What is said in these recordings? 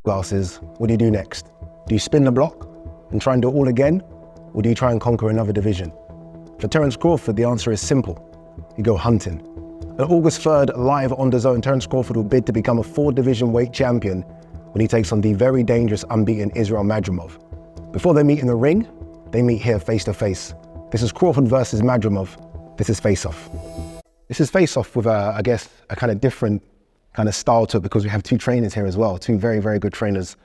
Glasses, what do you do next? Do you spin the block and try and do it all again? Or do you try and conquer another division? For Terrence Crawford, the answer is simple. You go hunting. On August 3rd, live on DAZN, Terrence Crawford will bid to become a 4-division weight champion when he takes on the very dangerous unbeaten Israel Madrimov. Before they meet in the ring, they meet here face to face. This is Crawford versus Madrimov. This is FaceOff. This is FaceOff with, I guess, a kind of different kind of style to it because we have two trainers here as well, two very, very good trainers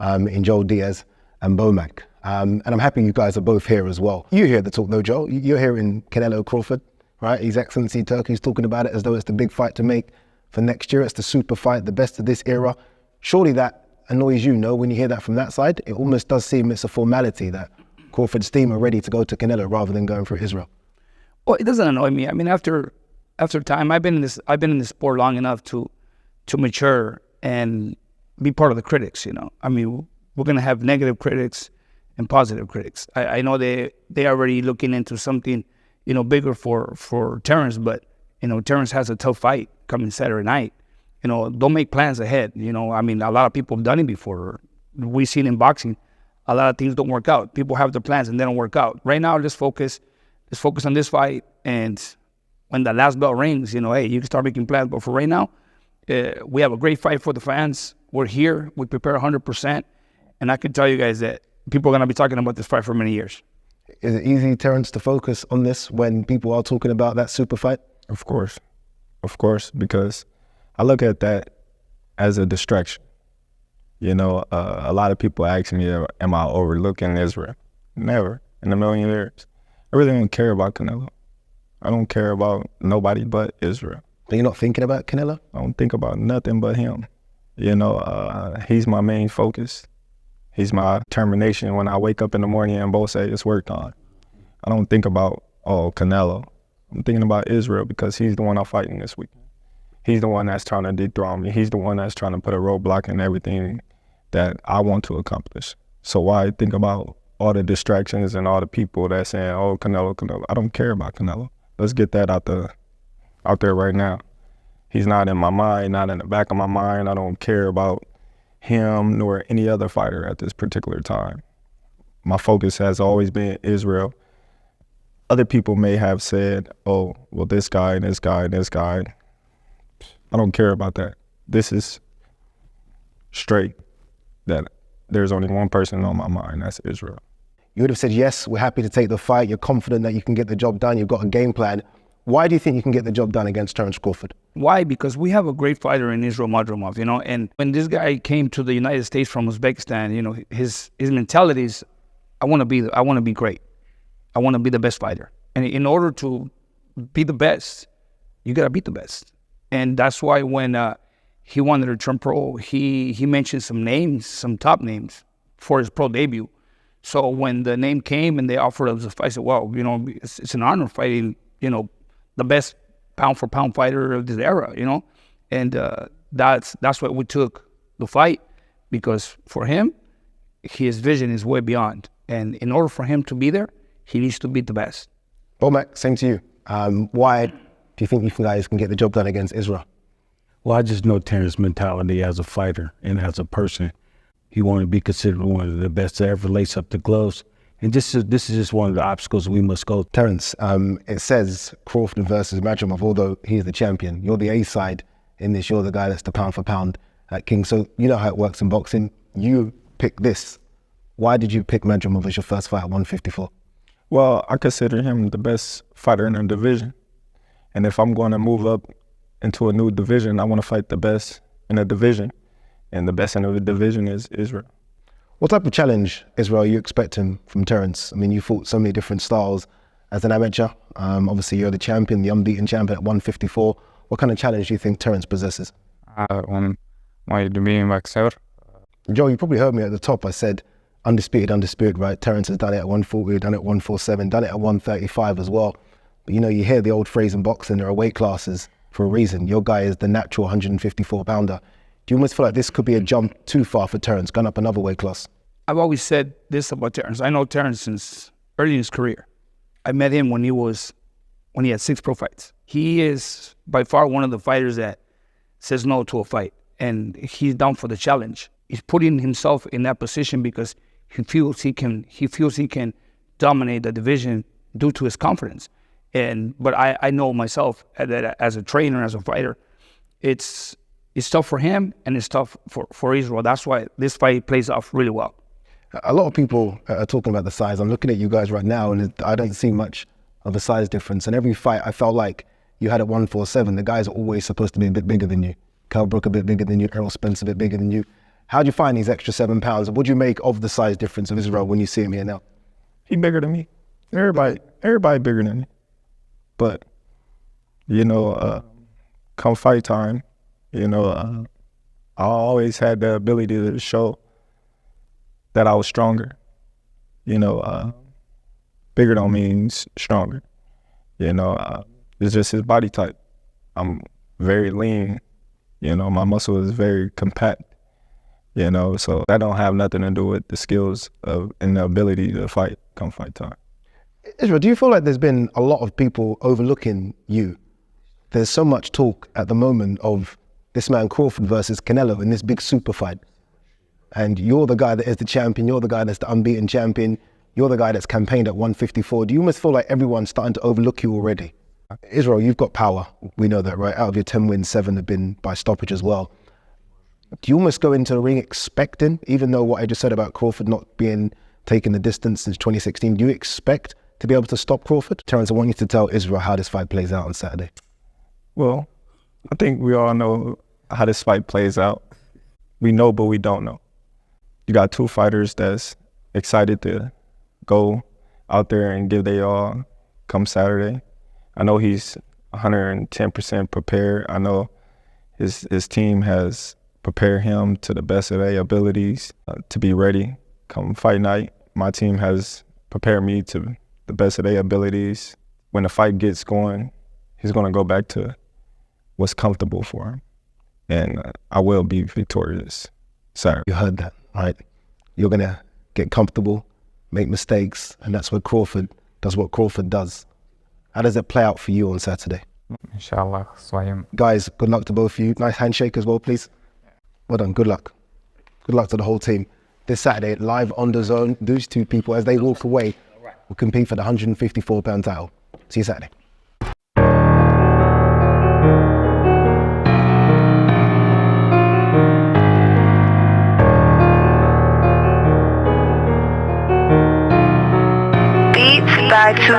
in Joel Diaz and Bomac. And I'm happy you guys are both here as well. You're here to talk, no, Joel. You're here in Canelo Crawford, right? His Excellency Turkey's talking about it as though it's the big fight to make for next year. It's the super fight, the best of this era. Surely that annoys you, no? When you hear that from that side, it almost does seem it's a formality that Crawford's team are ready to go to Canelo rather than going through Israel. Well, it doesn't annoy me. I mean, after time, I've been in this sport long enough to mature and be part of the critics, you know. I mean, we're going to have negative critics and positive critics. I know they already looking into something, you know, bigger for Terrence, but, you know, Terrence has a tough fight coming Saturday night. You know, don't make plans ahead. You know, I mean, a lot of people have done it before. We've seen in boxing, a lot of things don't work out. People have their plans and they don't work out. Right now, let's focus on this fight. And when the last bell rings, you know, hey, you can start making plans. But for right now, we have a great fight for the fans. We're here. We prepare 100%. And I can tell you guys that people are going to be talking about this fight for many years. Is it easy, Terrence, to focus on this when people are talking about that super fight? Of course, because I look at that as a distraction. You know, a lot of people ask me, am I overlooking Israel? Never in a million years. I really don't care about Canelo. I don't care about nobody but Israel. Are you not thinking about Canelo? I don't think about nothing but him. You know, he's my main focus. He's my determination when I wake up in the morning and both say it's work on. I don't think about, Canelo. I'm thinking about Israel because he's the one I'm fighting this week. He's the one that's trying to dethrone me. He's the one that's trying to put a roadblock in everything that I want to accomplish. So why think about all the distractions and all the people that saying, oh, Canelo. I don't care about Canelo. Let's get that out there right now. He's not in my mind, not in the back of my mind. I don't care about him nor any other fighter at this particular time. My focus has always been Israel. Other people may have said, oh, well, this guy and this guy and this guy. I don't care about that. This is straight that there's only one person on my mind, that's Israel. You would have said, yes, we're happy to take the fight. You're confident that you can get the job done. You've got a game plan. Why do you think you can get the job done against Terrence Crawford? Why? Because we have a great fighter in Israel Madrimov, you know, and when this guy came to the United States from Uzbekistan, you know, his mentality is, I want to be great. I want to be the best fighter. And in order to be the best, you got to beat the best. And that's why when he wanted to turn pro, he mentioned some names, some top names for his pro debut. So when the name came and they offered us a fight, I said, well, you know, it's an honor fighting, you know, the best pound-for-pound fighter of this era, you know? And that's why we took the fight, because for him, his vision is way beyond. And in order for him to be there, he needs to beat the best. Bomac, same to you. Why do you think you guys can get the job done against Israel? Well, I just know Terrence's mentality as a fighter and as a person. He wanted to be considered one of the best to ever lace up the gloves. And this is just one of the obstacles we must go. Terrence, it says Crawford versus Madrimov, although he's the champion. You're the A side in this. You're the guy that's the pound for pound king. So you know how it works in boxing. You pick this. Why did you pick Madrimov as your first fight at 154? Well, I consider him the best fighter in the division. And if I'm going to move up into a new division, I want to fight the best in the division. And the best in the division is Israel. What type of challenge, Israel, are you expecting from Terrence? I mean, you fought so many different styles as an amateur. Obviously, you're the champion, the unbeaten champion at 154. What kind of challenge do you think Terrence possesses? Joe, you probably heard me at the top. I said undisputed, right? Terrence has done it at 140, done it at 147, done it at 135 as well. But you know, you hear the old phrase in boxing, there are weight classes for a reason. Your guy is the natural 154 pounder. Do you almost feel like this could be a jump too far for Terrence, going up another weight class? I've always said this about Terrence. I know Terrence since early in his career. I met him when he had 6 pro fights. He is by far one of the fighters that says no to a fight, and he's down for the challenge. he's putting himself in that position because he feels he can dominate the division due to his confidence. But I know myself that as a trainer, as a fighter, it's tough for him and it's tough for Israel. That's why this fight plays off really well. A lot of people are talking about the size. I'm looking at you guys right now, and I don't see much of a size difference. And every fight, I felt like you had at 147. The guys are always supposed to be a bit bigger than you. Kell Brook a bit bigger than you. Errol Spence a bit bigger than you. How do you find these extra 7 pounds? What do you make of the size difference of Israel when you see him here now? He bigger than me. Everybody bigger than me. But, come fight time, I always had the ability to show that I was stronger. Bigger don't mean stronger. It's just his body type. I'm very lean. My muscle is very compact. So that don't have nothing to do with the skills and the ability to fight come fight time. Israel, do you feel like there's been a lot of people overlooking you? There's so much talk at the moment of this man Crawford versus Canelo in this big super fight. And you're the guy that is the champion, you're the guy that's the unbeaten champion, you're the guy that's campaigned at 154. Do you almost feel like everyone's starting to overlook you already? Israel, you've got power. We know that, right? Out of your 10 wins, 7 have been by stoppage as well. Do you almost go into the ring expecting, even though what I just said about Crawford not being taking the distance since 2016, do you expect to be able to stop Crawford? Terrence, I want you to tell Israel how this fight plays out on Saturday. Well, I think we all know how this fight plays out. We know, but we don't know. You got 2 fighters that's excited to go out there and give their all come Saturday. I know he's 110% prepared. I know his team has prepared him to the best of their abilities to be ready come fight night. My team has prepared me to the best of their abilities. When the fight gets going, he's going to go back to what's comfortable for him. And I will be victorious Saturday. You heard that, right? You're going to get comfortable, make mistakes, and that's what Crawford does what Crawford does. How does it play out for you on Saturday? Inshallah, своим. Guys, good luck to both of you. Nice handshake as well, please. Well done, good luck. Good luck to the whole team. This Saturday, live on the zone, these 2 people, as they walk away, will compete for the 154-pound title. See you Saturday. Beats by 2